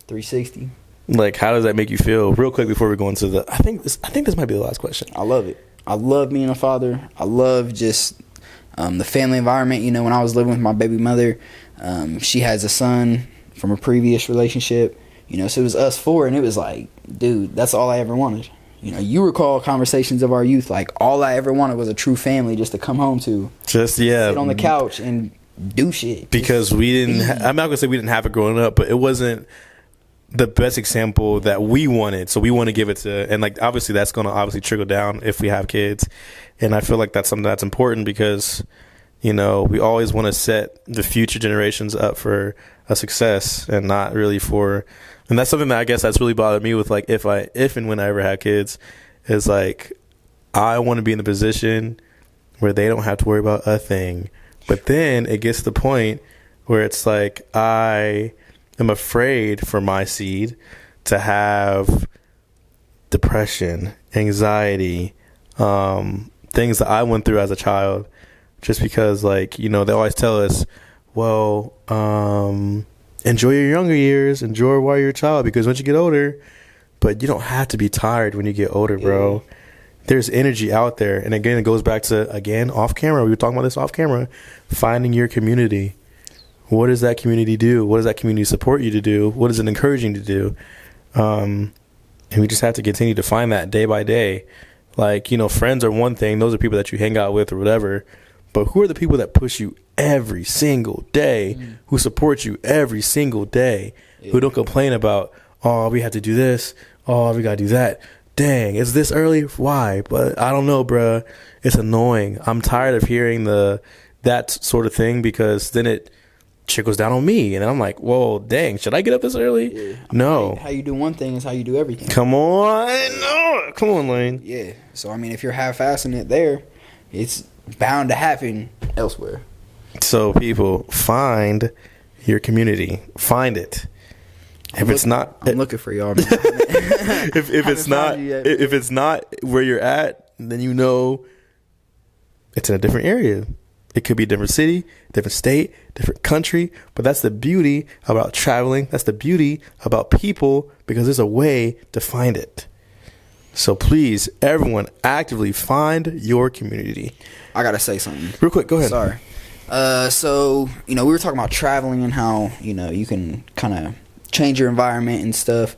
360. Like, how does that make you feel? Real quick before we go into I think this might be the last question. I love it. I love being a father. I love just the family environment. You know, when I was living with my baby mother, she has a son from a previous relationship. You know, so it was us four, and it was like, dude, that's all I ever wanted. You know, you recall conversations of our youth, like all I ever wanted was a true family just to come home to. Just, yeah. Sit on the couch and do shit. Because we didn't, I'm not going to say we didn't have it growing up, but it wasn't the best example that we wanted. So we want to give it to, and like, obviously that's going to obviously trickle down if we have kids. And I feel like that's something that's important because, you know, we always want to set the future generations up for a success and not really for, and that's something that I guess that's really bothered me with, like, if and when I ever have kids, is like, I want to be in the position where they don't have to worry about a thing. But then it gets to the point where it's like, I am afraid for my seed to have depression, anxiety, things that I went through as a child, just because, like, you know, they always tell us, well, enjoy your younger years, enjoy while you're a child, because once you get older, but you don't have to be tired when you get older, bro. Yeah. There's energy out there. And again, it goes back to, again, off camera. We were talking about this off camera, finding your community. What does that community do? What does that community support you to do? What is it encouraging to do? And we just have to continue to find that day by day. Like, you know, friends are one thing. Those are people that you hang out with or whatever. But who are the people that push you every single day, who support you every single day, who don't complain about, oh, we have to do this, oh, we got to do that. Dang, it's this early? Why? But I don't know, bruh. It's annoying. I'm tired of hearing that sort of thing, because then it trickles down on me. And then I'm like, whoa, dang, should I get up this early? Yeah. No. How you do one thing is how you do everything. Come on. No. Come on, Lane. Yeah. So, I mean, if you're half-assing it there, it's bound to happen elsewhere. So, people, find your community. Find it. I'm looking for y'all. if it's not where you're at, then you know it's in a different area. It could be a different city, different state, different country. But that's the beauty about traveling. That's the beauty about people, because there's a way to find it. So please, everyone, actively find your community. I gotta say something real quick. Go ahead. Sorry. So, you know, we were talking about traveling and how, you know, you can kind of change your environment and stuff.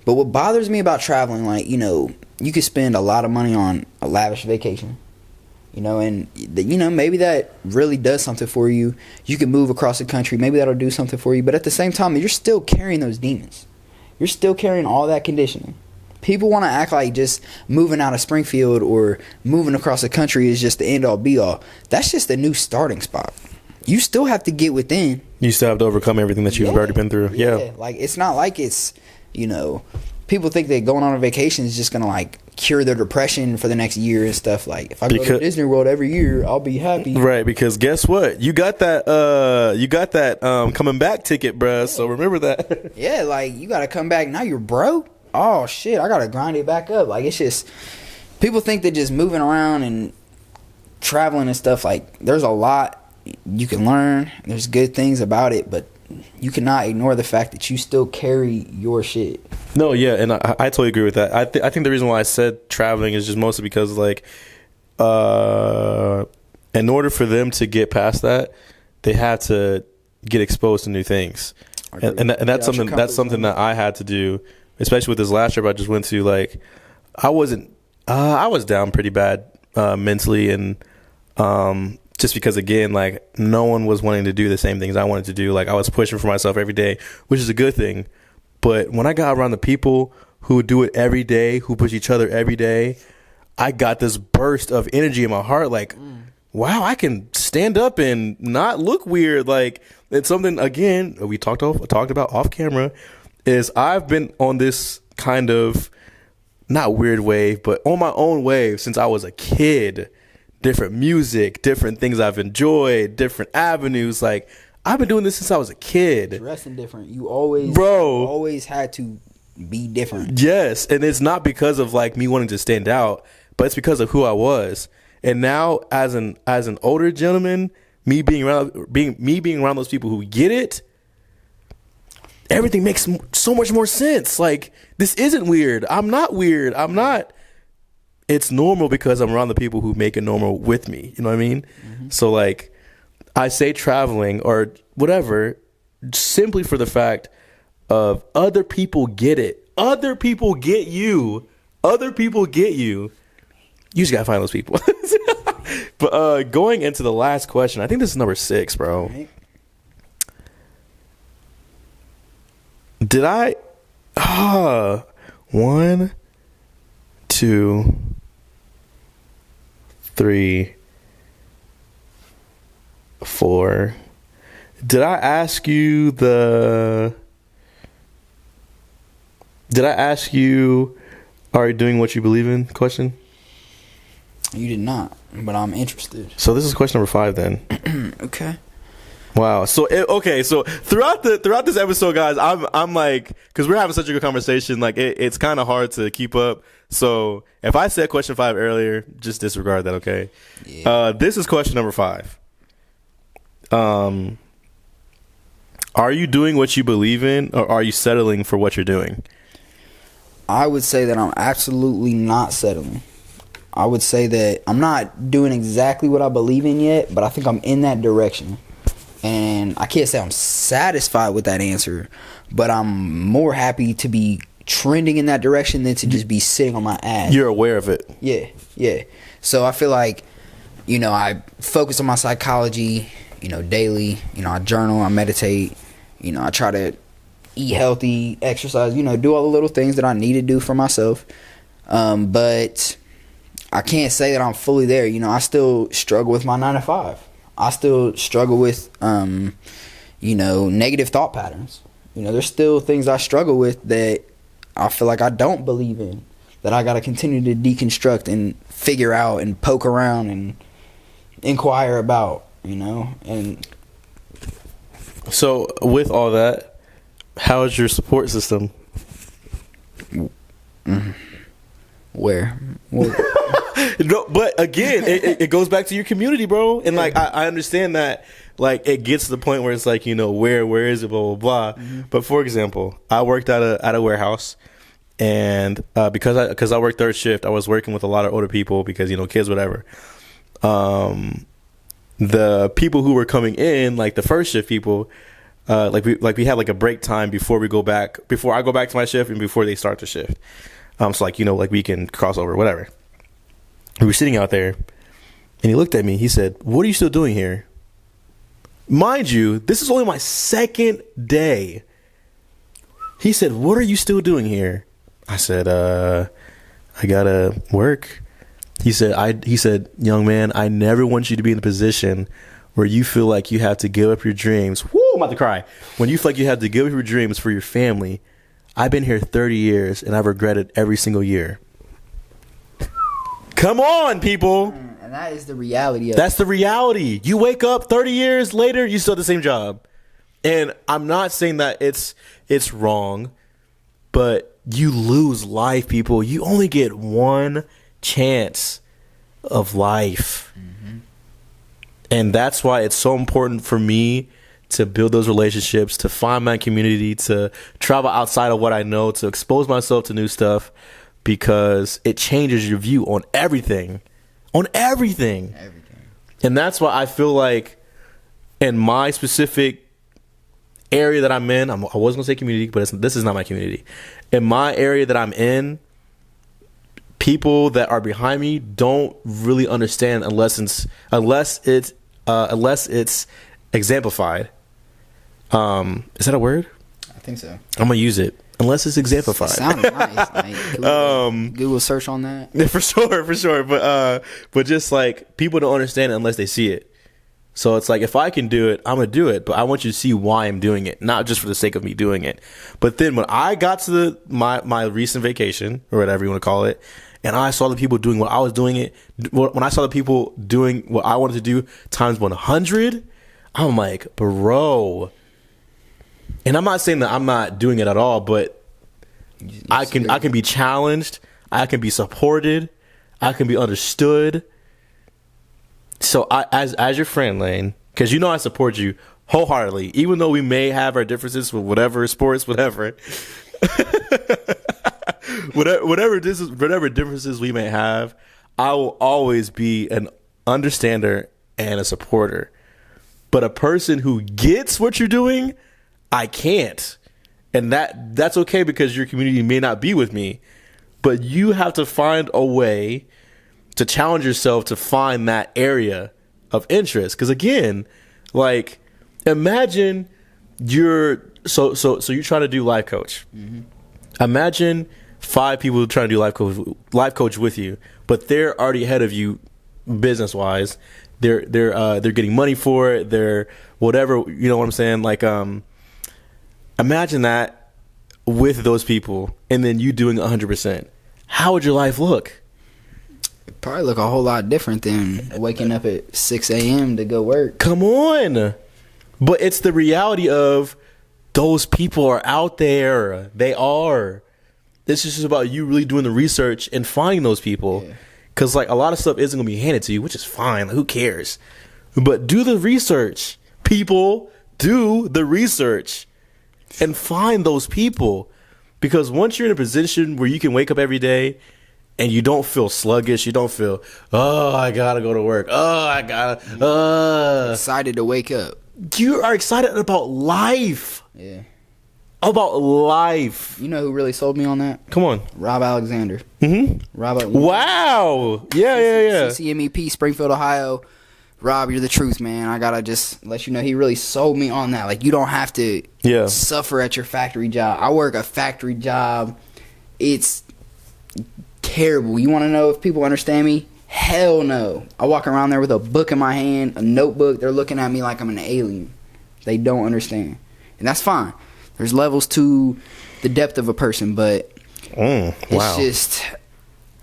But what bothers me about traveling, like, you know, you could spend a lot of money on a lavish vacation, you know, and, you know, maybe that really does something for you. You can move across the country. Maybe that'll do something for you. But at the same time, you're still carrying those demons. You're still carrying all that conditioning. People want to act like just moving out of Springfield or moving across the country is just the end-all, be-all. That's just a new starting spot. You still have to get within. You still have to overcome everything that you've already been through. Yeah. Like, it's not like it's, you know, people think that going on a vacation is just going to, like, cure their depression for the next year and stuff. Like, if I go to Disney World every year, I'll be happy. Right, because guess what? You got that coming back ticket, bruh. So remember that. Yeah, like, you got to come back. Now you're broke. Oh, shit, I got to grind it back up. Like, it's just, people think that just moving around and traveling and stuff, like, there's a lot you can learn. There's good things about it, but you cannot ignore the fact that you still carry your shit. No, yeah, and I totally agree with that. I think the reason why I said traveling is just mostly because, like, in order for them to get past that, they have to get exposed to new things. And that's something that I had to do, especially with this last trip I just went to. Like, I was down pretty bad mentally, and just because, again, like, no one was wanting to do the same things I wanted to do. Like, I was pushing for myself every day, which is a good thing. But when I got around the people who do it every day, who push each other every day, I got this burst of energy in my heart. Like, wow, I can stand up and not look weird. Like, it's something, again, we talked about off camera, is I've been on this kind of, not weird wave, but on my own wave since I was a kid. Different music, different things I've enjoyed, different avenues. Like, I've been doing this since I was a kid. Dressing different. You always had to be different. Yes, and it's not because of, like, me wanting to stand out, but it's because of who I was. And now, as an older gentleman, me being around those people who get it, everything makes so much more sense. Like, this isn't weird. I'm not weird. It's normal because I'm around the people who make it normal with me. You know what I mean? Mm-hmm. So, like, I say traveling or whatever simply for the fact of other people get it. Other people get you. Other people get you. You just got to find those people. But going into the last question, I think this is number 6, bro. Right. Did I? 1, 2, 3, 4. Did I ask you are you doing what you believe in question? You did not, but I'm interested. So this is question number 5 then. Okay. Wow. So So throughout this episode, guys, I'm like, because we're having such a good conversation, like it's kind of hard to keep up. So if I said question 5 earlier, just disregard that. Okay. Yeah. This is question number 5. Are you doing what you believe in, or are you settling for what you're doing? I would say that I'm absolutely not settling. I would say that I'm not doing exactly what I believe in yet, but I think I'm in that direction. And I can't say I'm satisfied with that answer, but I'm more happy to be trending in that direction than to just be sitting on my ass. You're aware of it. Yeah. So I feel like, I focus on my psychology, daily. I journal, I meditate. I try to eat healthy, exercise, do all the little things that I need to do for myself. But I can't say that I'm fully there. I still struggle with my 9 to 5. I still struggle with, negative thought patterns. There's still things I struggle with that I feel like I don't believe in, that I got to continue to deconstruct and figure out and poke around and inquire about, and so with all that, how is your support system? Where? No, but again, it goes back to your community, bro. And like I understand that, like, it gets to the point where it's like, where is it, blah blah blah. Mm-hmm. But for example, I worked at a warehouse, and because I worked third shift, I was working with a lot of older people because kids, whatever. The people who were coming in, like the first shift people, we had like a break time before I go back to my shift and before they start the shift. So like we can cross over, whatever. We were sitting out there, and he looked at me. He said, "What are you still doing here?" Mind you, this is only my second day. He said, "What are you still doing here?" I said, "I gotta work." He said, "Young man, I never want you to be in a position where you feel like you have to give up your dreams." Woo, I'm about to cry. When you feel like you have to give up your dreams for your family. I've been here 30 years, and I've regretted every single year. Come on, people. And that is the reality of That's the reality. You wake up 30 years later, you still have the same job. And I'm not saying that it's wrong, but you lose life, people. You only get one chance of life. Mm-hmm. And that's why it's so important for me to build those relationships, to find my community, to travel outside of what I know, to expose myself to new stuff, because it changes your view on everything. On everything. And that's why I feel like in my specific area that I'm in, I was going to say community, but this is not my community. In my area that I'm in, people that are behind me don't really understand unless it's exemplified. Is that a word? I think so. I'm gonna use it unless it's exemplified. It sounds nice. Like, Google search on that. Yeah, for sure. But just like people don't understand it unless they see it. So it's like if I can do it, I'm gonna do it. But I want you to see why I'm doing it, not just for the sake of me doing it. But then when I got to my recent vacation or whatever you want to call it, and I saw the people doing what I was doing it, when I saw the people doing what I wanted to do times 100, I'm like, bro. And I'm not saying that I'm not doing it at all, but I can be challenged, I can be supported, I can be understood. So as your friend, Lane, because you know I support you wholeheartedly, even though we may have our differences with whatever sports, whatever. whatever differences we may have, I will always be an understander and a supporter. But a person who gets what you're doing, I can't. And that's okay because your community may not be with me. But you have to find a way to challenge yourself to find that area of interest. Because again, like imagine you're so you're trying to do life coach. Mm-hmm. Imagine 5 people trying to do life coach with you, but they're already ahead of you business wise. They're getting money for it. They're whatever, you know what I'm saying? Like imagine that with those people, and then you doing 100%. How would your life look? It'd probably look a whole lot different than waking up at 6 a.m. to go work. Come on, but it's the reality of those people are out there. They are. This is just about you really doing the research and finding those people. Yeah. Because, like, a lot of stuff isn't going to be handed to you, which is fine. Like, who cares? But do the research. People, do the research. And find those people. Because once you're in a position where you can wake up every day and you don't feel sluggish, you don't feel, oh, I got to go to work. Oh, I got to. Excited to wake up. You are excited about life. Yeah. About life. You know who really sold me on that? Come on. Rob Alexander. Mm-hmm. Wow. Yeah. CCMEP, Springfield, Ohio. Rob, you're the truth, man. I gotta just let you know he really sold me on that. Like, you don't have to suffer at your factory job. I work a factory job. It's terrible. You want to know if people understand me? Hell no. I walk around there with a book in my hand, a notebook. They're looking at me like I'm an alien. They don't understand. And that's fine. There's levels to the depth of a person, but it's just,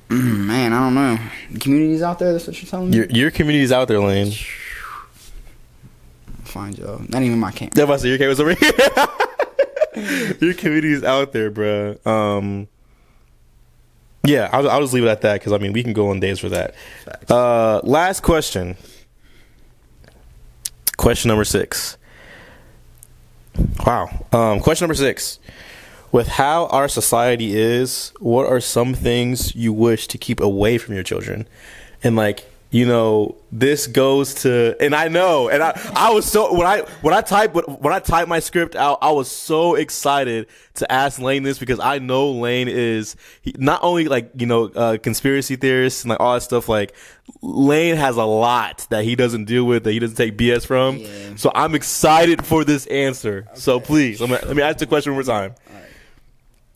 man, I don't know. The community's out there, that's what you're telling me? Your community's out there, Lane. Find y'all. Not even my camp. Yeah, I say your camp was over here. Your community's out there, bro. Yeah, I'll just leave it at that because, I mean, we can go on days for that. Last question. Question number 6. Wow. Question number 6. With how our society is, what are some things you wish to keep away from your children? And like, you know, this goes to, and I know, and I was so when I typed my script out, I was so excited to ask Lane this because I know Lane is not only like, you know, conspiracy theorist and like all that stuff. Like, Lane has a lot that he doesn't deal with, that he doesn't take BS from. Yeah. So I'm excited for this answer. Okay. So please, let me ask the question one more time. All right.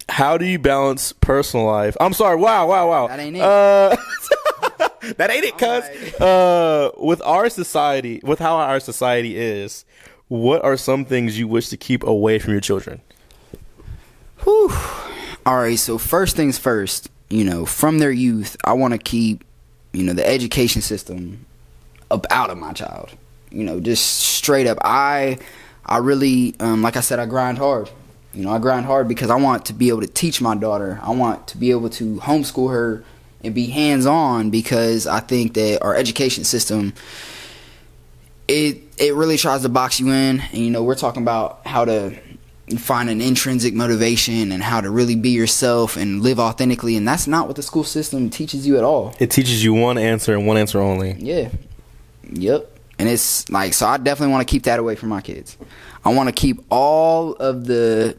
How do you balance personal life? I'm sorry. Wow. That ain't it. That ain't it, cuz. With our society, with how our society is, what are some things you wish to keep away from your children? Whew. All right, so first things first, you know, from their youth, I want to keep, you know, the education system up out of my child. You know, just straight up. I really, like I said, I grind hard. You know, I grind hard because I want to be able to teach my daughter. I want to be able to homeschool her and be hands-on, because I think that our education system, it really tries to box you in. And, you know, we're talking about how to find an intrinsic motivation and how to really be yourself and live authentically, and that's not what the school system teaches you at all. It teaches you one answer and one answer only. Yeah. Yep. And it's like, so I definitely want to keep that away from my kids. I want to keep all of the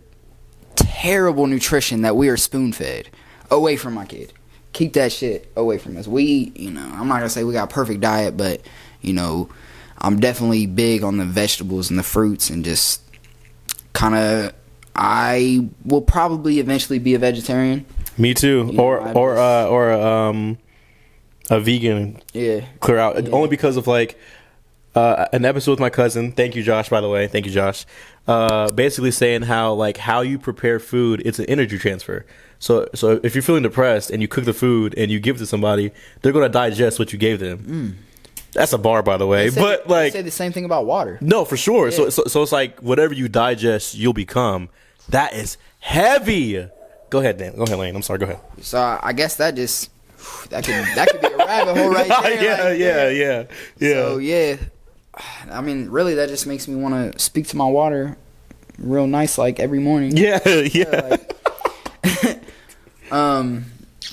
terrible nutrition that we are spoon-fed away from my kid. Keep that shit away from us. We, I'm not going to say we got a perfect diet, but, I'm definitely big on the vegetables and the fruits, and just kind of, I will probably eventually be a vegetarian. Me too. Or a vegan. Yeah. Clear out. Only because of like an episode with my cousin. Thank you, Josh, by the way. Thank you, Josh. Basically saying how you prepare food, it's an energy transfer. So if you're feeling depressed and you cook the food and you give it to somebody, they're going to digest what you gave them. That's a bar, by the way. They say the same thing about water. No, for sure. Yeah. So it's like whatever you digest, you'll become. That is heavy. Go ahead, Dan. Go ahead, Lane. I'm sorry. Go ahead. So I guess that could be a rabbit hole right there. Yeah. So yeah, I mean, really, that just makes me want to speak to my water real nice, like every morning. Yeah.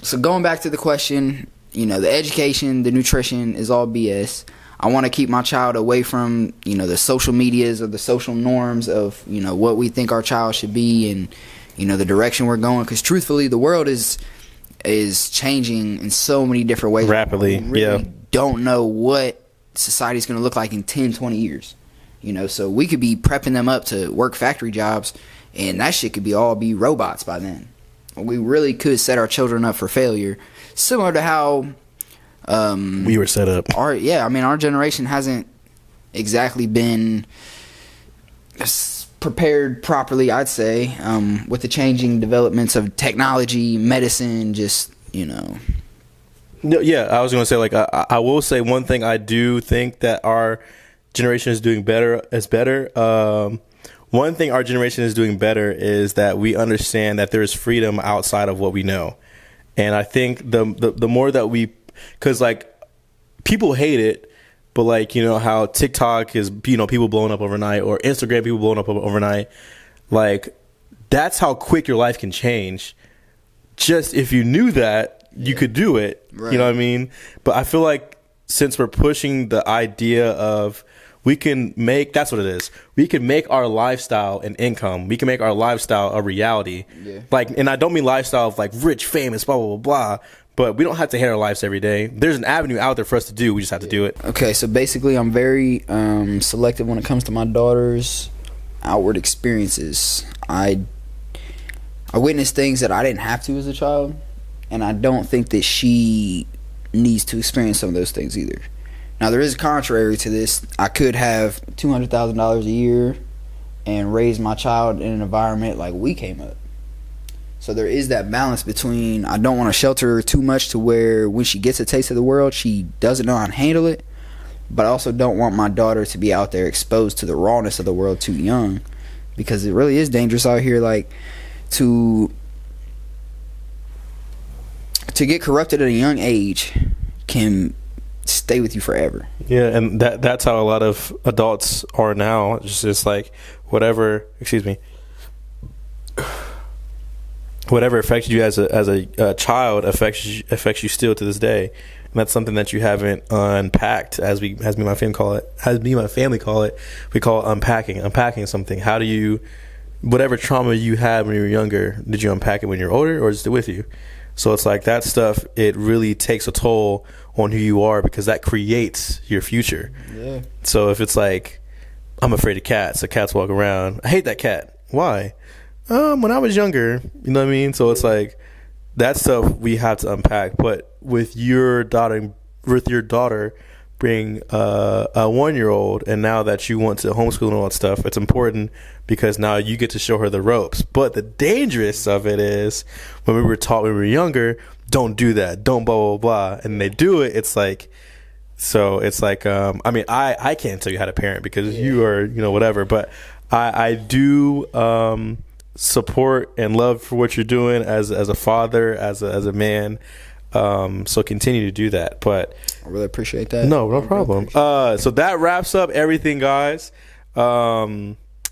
So going back to the question, the education, the nutrition is all BS. I want to keep my child away from, the social medias or the social norms of, what we think our child should be, and, the direction we're going. Because truthfully, the world is changing in so many different ways. Rapidly, we really don't know what society's going to look like in 10, 20 years. So we could be prepping them up to work factory jobs, and that shit could be robots by then. We really could set our children up for failure, similar to how we were set up. Our generation hasn't exactly been prepared properly, I'd say, with the changing developments of technology, medicine, just, No, yeah, I was going to say, like, I will say one thing I do think that our generation is doing better. One thing our generation is doing better is that we understand that there is freedom outside of what we know. And I think the more that because like people hate it, but like, how TikTok is, people blowing up overnight, or Instagram people blowing up overnight. Like, that's how quick your life can change. Just if you knew that, you could do it. Right. You know what I mean? But I feel like since we're pushing the idea of we can make, that's what it is. We can make our lifestyle an income. We can make our lifestyle a reality. Yeah. Like, and I don't mean lifestyle of like rich, famous, blah, blah, blah, blah. But we don't have to hate our lives every day. There's an avenue out there for us to do. We just have to do it. Okay, so basically I'm very selective when it comes to my daughter's outward experiences. I witnessed things that I didn't have to as a child, and I don't think that she needs to experience some of those things either. Now, there is a contrary to this. I could have $200,000 a year and raise my child in an environment like we came up. So there is that balance between, I don't want to shelter her too much to where when she gets a taste of the world, she doesn't know how to handle it. But I also don't want my daughter to be out there exposed to the rawness of the world too young, because it really is dangerous out here. Like, to get corrupted at a young age can stay with you forever. Yeah, and that's how a lot of adults are now. It's just like whatever affected you as a child affects you still to this day. And that's something that you haven't unpacked, as me and my family call it. We call it unpacking something. How do you, whatever trauma you had when you were younger, did you unpack it when you're older, or is it with you? So it's like that stuff, it really takes a toll on who you are, because that creates your future. Yeah. So if it's like, I'm afraid of cats, so cats walk around, I hate that cat. Why? When I was younger, you know what I mean? So it's like that stuff we have to unpack. But with your daughter being a 1-year-old, and now that you want to homeschool and all that stuff, it's important because now you get to show her the ropes. But the dangerous of it is when we were taught when we were younger, don't do that, don't blah, blah, blah. And they do it, it's like, so it's like, I can't tell you how to parent because you are, whatever. But I do support and love for what you're doing as a father, as a man. So continue to do that. But I really appreciate that. No problem. So that wraps up everything, guys.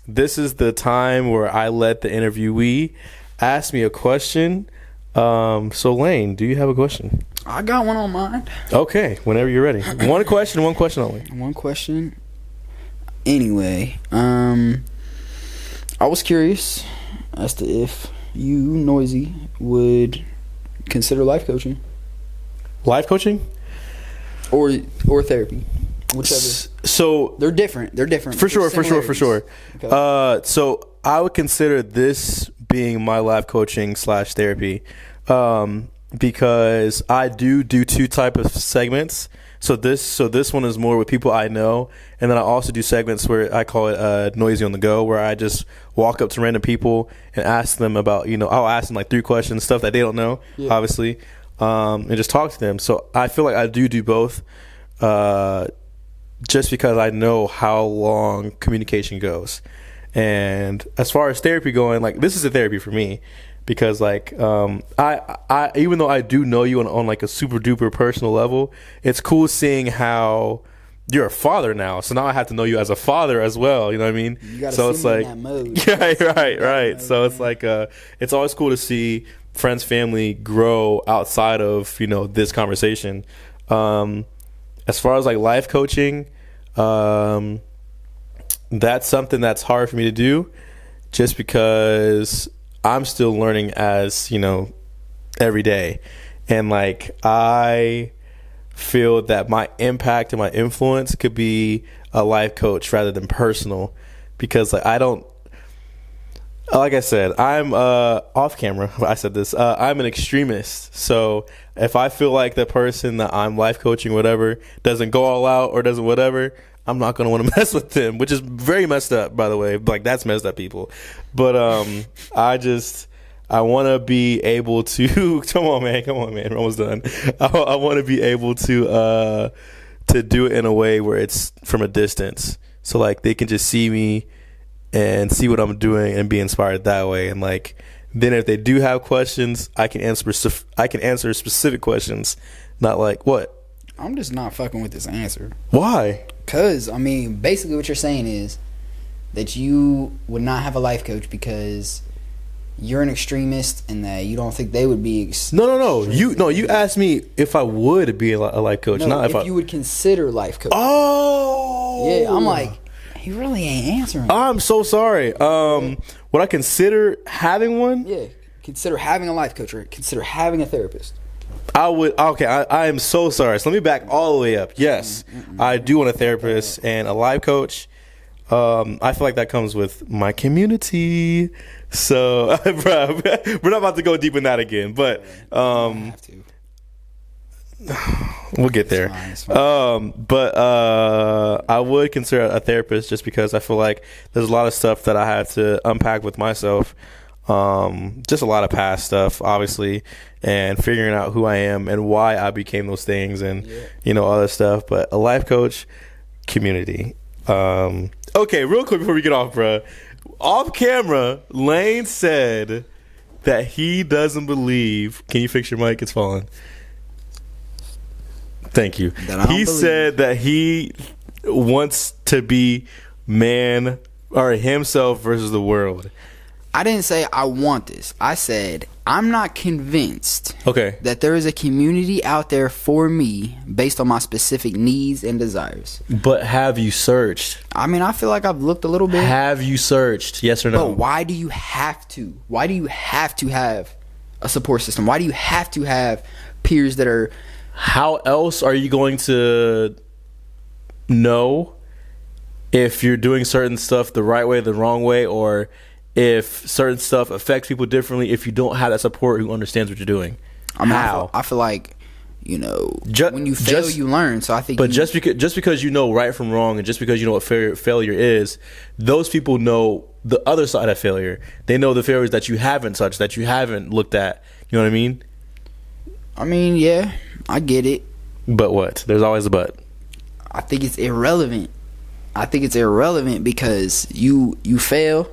This is the time where I let the interviewee ask me a question. So Lane, do you have a question? I got one on mind. Okay, whenever you're ready. One question only. One question. Anyway, I was curious as to if you, Noiz.I, would consider life coaching. Life coaching? Or therapy. Whichever. So they're different. For sure. Okay. So I would consider this being my life coaching / therapy, because I do two type of segments. So this one is more with people I know, and then I also do segments where I call it Noiz.I on the go, where I just walk up to random people and ask them about, I'll ask them like 3 questions, stuff that they don't know, obviously, and just talk to them. So I feel like I do both, just because I know how long communication goes. And as far as therapy going, like, this is a therapy for me, because like I even though I do know you on like a super duper personal level, it's cool seeing how you're a father now. So now I have to know you as a father as well. You know what I mean? You gotta so see it's me like, in that mode. right. So it's like it's always cool to see friends, family grow outside of this conversation. As far as like life coaching, that's something that's hard for me to do, just because I'm still learning as every day, and like I feel that my impact and my influence could be a life coach rather than personal, because like like I said, I'm off camera. I said this. I'm an extremist. So if I feel like the person that I'm life coaching, whatever, doesn't go all out or doesn't whatever, I'm not going to want to mess with them, which is very messed up, by the way. Like, that's messed up, people. But I want to be able to come on, man. We're almost done. I want to be able to do it in a way where it's from a distance, so like they can just see me and see what I'm doing and be inspired that way. And like, then if they do have questions, I can answer specific questions, not like, what? I'm just not fucking with this answer. Why? Because, I mean, basically what you're saying is that you would not have a life coach because you're an extremist and that you don't think they would be. No. You asked me if I would be a life coach, not if you would consider life coaching. Oh, yeah. I'm like, he really ain't answering. I'm so sorry. Would I consider having one? Yeah, consider having a life coach or consider having a therapist. I would. Okay, I am so sorry. So let me back all the way up. Yes, I do want a therapist and a life coach. I feel like that comes with my community. So, bro, we're not about to go deep in that again. But have to. We'll get there. It's fine. But I would consider a therapist, just because I feel like there's a lot of stuff that I have to unpack with myself. Just a lot of past stuff, obviously, and figuring out who I am and why I became those things, and other stuff. But a life coach, community. Okay, real quick before we get off, bro. Off camera, Lane said that he doesn't believe. Can you fix your mic? It's falling. Thank you. He said that he wants to be man or himself versus the world. I didn't say I want this. I said I'm not convinced that there is a community out there for me based on my specific needs and desires. But have you searched? I mean, I feel like I've looked a little bit. Have you searched? Yes or no? But why do you have to? Why do you have to have a support system? Why do you have to have peers that are... How else are you going to know if you're doing certain stuff the right way, the wrong way, or if certain stuff affects people differently if you don't have that support who understands what you're doing? How? I feel like, when you fail, you learn. So I think... But just because you know right from wrong, and just because you know what failure is, those people know the other side of failure. They know the failures that you haven't touched, that you haven't looked at. You know what I mean? I mean, yeah, I get it. But what? There's always a but. I think it's irrelevant. Because you fail,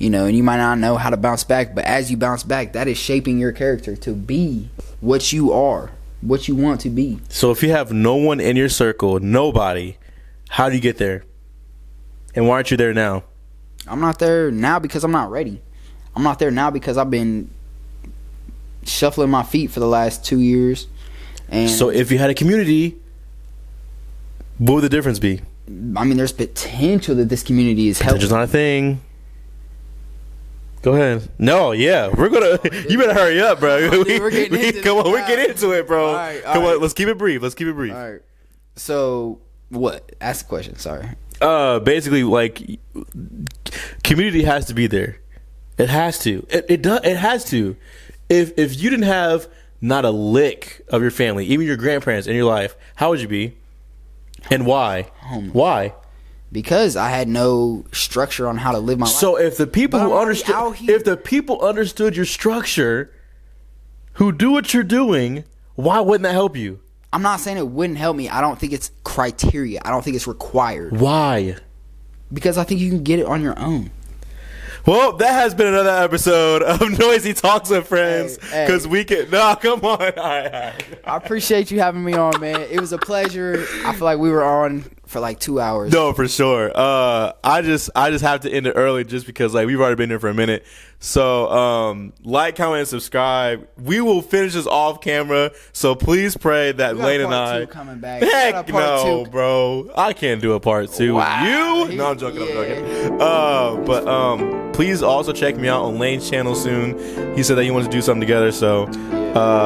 and you might not know how to bounce back. But as you bounce back, that is shaping your character to be what you are, what you want to be. So if you have no one in your circle, nobody, how do you get there? And why aren't you there now? I'm not there now because I'm not ready. I'm not there now because I've been shuffling my feet for the last 2 years. And so if you had a community, what would the difference be? I mean, there's potential that this community is helping. Potential's not a thing. Go ahead. No, yeah, we're gonna. You better hurry up, bro. We're getting into come on, this we're now. getting into it, bro. All right, come all on, right. let's keep it brief. All right. So what? Ask the question. Sorry. Basically, like, community has to be there. It has to. It does. It has to. If you didn't have not a lick of your family, even your grandparents in your life, how would you be? And why? Homeless. Why? Because I had no structure on how to live my life. So if the people But who I'm already understood, out here. if the people understood your structure, who do what you're doing, why wouldn't that help you? I'm not saying it wouldn't help me. I don't think it's criteria. I don't think it's required. Why? Because I think you can get it on your own. Well, that has been another episode of Noiz.I Talks with Friends. Hey. Because we can. No, come on. All right. I appreciate you having me on, man. It was a pleasure. I feel like we were on for like 2 hours. No, for sure. I just have to end it early just because like we've already been here for a minute. So like, comment, and subscribe. We will finish this off camera. So please pray that We got Lane and part I. two coming back. We got a Heck part no, two. bro. I can't do a part two. Wow. You? No, I'm joking. Yeah. I'm joking. But please also check me out on Lane's channel soon. He said that he wants to do something together. So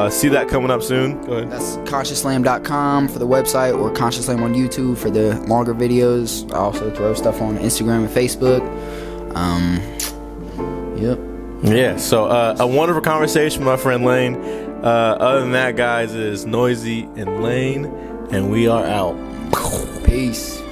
see that coming up soon. Go ahead. That's ConsciousSlam.com for the website, or Conscious Slam on YouTube for the longer videos. I also throw stuff on Instagram and Facebook. Yep. Yeah, so a wonderful conversation with my friend Lane. Other than that, guys, it is Noiz.I and Lane, and we are out. Peace.